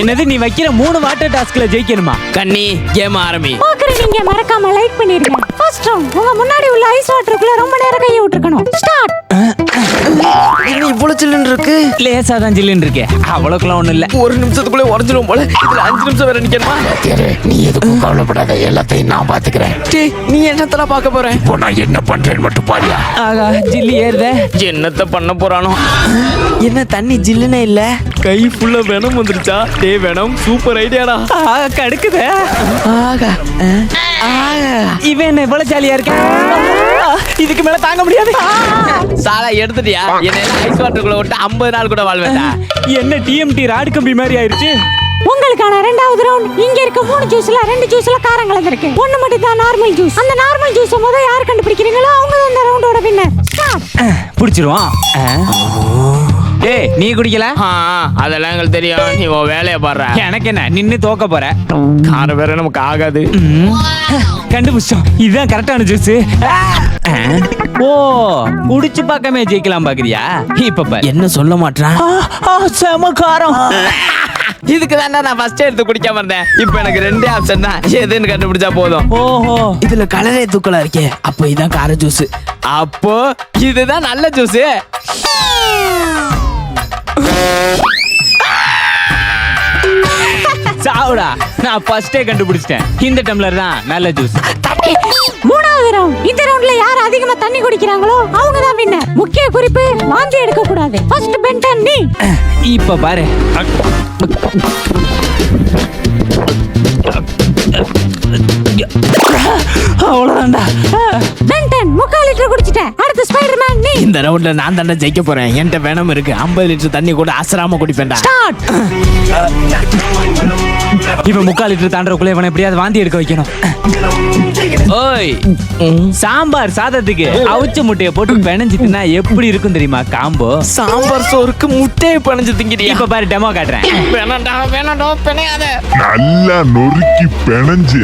என்னது நீ வைக்கிற 3 வாட்டர் டாஸ்க்ல ஜெயிக்கணுமா? கண்ணி கேம் ஆரம்பி. நீங்க மறக்காம லைக் பண்ணிருங்க. ஃபர்ஸ்ட் ரவுண்ட் உங்க முன்னாடி உள்ள ஐஸ் வாட்டருக்குள்ள ரொம்ப நேரம் கைய விட்டுறணும். ஸ்டார்ட். என்ன இவ்வளவு சில்லுன்னு இருக்கு? லேசா தான் ஜில்லுன்னு இருக்கே, அவ்வளவுக்குலாம் ஒண்ணும் இல்ல. ஒரு நிமிஷத்துக்குள்ளே உடஞ்சிரும் போல. இதுல 5 நிமிஷம் வேற நிக்கணுமா? நீ எதுக்கும் கவலைப்படாத, எல்லாத்தையும் நான் பாத்துக்கிறேன். நீ என்னத்தல பார்க்க போற? இப்போ நான் என்ன பண்றேன்னு மட்டும் பாரியா. ஆகா ஜில்லி ஏறுதே. என்னத்த பண்ண போறானோ? என்ன தண்ணி ஜில்லுனே இல்ல, கை ஃபுல்லா வெனம் வந்துருச்சா? டேய் வெனம் சூப்பர் ஐடியாடா. கடுக்குதே. ஆகா இவன் என்ன இவ்வளவு ஜாலியா இருக்க? இதுக்கு மேல தாங்க முடியாது. சாலா எடுத்துட்டியா? என்ன ஐஸ் வாட்டருக்குள்ள விட்டு 50 நாள் கூட வாழ்வேண்டா. என்ன டிஎம்டி ராடு கம்பி மாதிரி ஆயிருச்சு. உங்களுக்கான இரண்டாவது ரவுண்ட். இங்க இருக்க 3 ஜூஸ்ல 2 ஜூஸ்ல காரம் கலந்திருக்கு. ஒண்ணு மட்டும் தான் நார்மல் ஜூஸ். அந்த நார்மல் ஜூஸ் முதல்ல யார் கண்டுபிடிக்கிறீங்களோ அவங்க தான் இந்த ரவுண்டோட வின்னர். புடிச்சிருவான். டேய் நீ குடிக்கல? அதெல்லாம் எங்களுக்கு தெரியும். நீ உன் வேலையை பாடுற. எனக்கு என்ன, நின்னு தோக்க போற. காரம் வேற நமக்கு ஆகாது. கண்டுபிடிச்சோம், இதுதான் கரெக்டான ஜூஸ். ஓ குடிச்சு பார்க்காம ஜெயிக்கலாம் பாக்குறியா? இப்ப பாரு. என்ன சொல்ல மாட்டான்? செம காரம். இதுக்கு தான் நான் ஃபர்ஸ்ட் எடுத்து குடிக்காம இருந்தேன். இப்போ எனக்கு 2 ஆப்ஷன் தான், எதுன்னு கண்டுபிடிச்சா போதும். ஓஹோ இதுல கலரே தூக்கலா இருக்கே, அப்போ இதான் கார ஜூஸ். அப்போ இதுதான் நல்ல ஜூஸ். சாவுடா, நான் ஃபர்ஸ்டே கண்டுபிடிச்சிட்டேன். இந்த டம்ளர் தான் நல்ல ஜூஸ். மூணாவது ரவுண்ட். இந்த ரவுண்ட்ல யார் அதிகமா தண்ணி குடிக்கிறாங்களோ அவங்க தான் வின்னர். முக்கிய குறிப்பு, வாந்தி எடுக்க கூடாது. ஃபர்ஸ்ட் பென்டன் நீ. இப்ப பாரு. அவ்வளவுதான்டா. பென்டன் 3/4 லிட்டர் குடிச்சிட்டேன். அடுத்து ஸ்பைடர்மேன் நீ. இந்த ரவுண்ட்ல நான் தானே ஜெயிக்க போறேன். என்கிட்ட வேணும் இருக்கு. 50 லிட்டர் தண்ணி கூட அசராம குடிப்பேன்டா. ஸ்டார்ட். இவன் 3/4 லிட்டர் தாண்டறக்குள்ள இவனை எப்படியாவது வாந்தி எடுக்க வைக்கணும். ஓய், சாம்பார் சாதத்துக்கு அவிச்ச முட்டைய போட்டு பிணைஞ்சிட்டுனா எப்படி இருக்கும் தெரியுமா காம்போ? சாம்பார் சோறுக்கு முட்டையை பிணைஞ்சு திங்கிறியா? இப்ப பாரு டெமோ காட்டுறேன். வேணாண்டா பிணையாத. நல்லா நொறுக்கி பிணைஞ்சு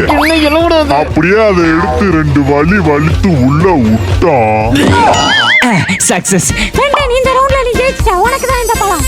அப்படியே அதை எடுத்து 2 வலித்து உள்ள விட்டான். சக்சஸ். பென்டன் இந்த ரவுண்ட்ல நீ ஜெயிச்ச. உனக்கு தான் இந்த பழம்.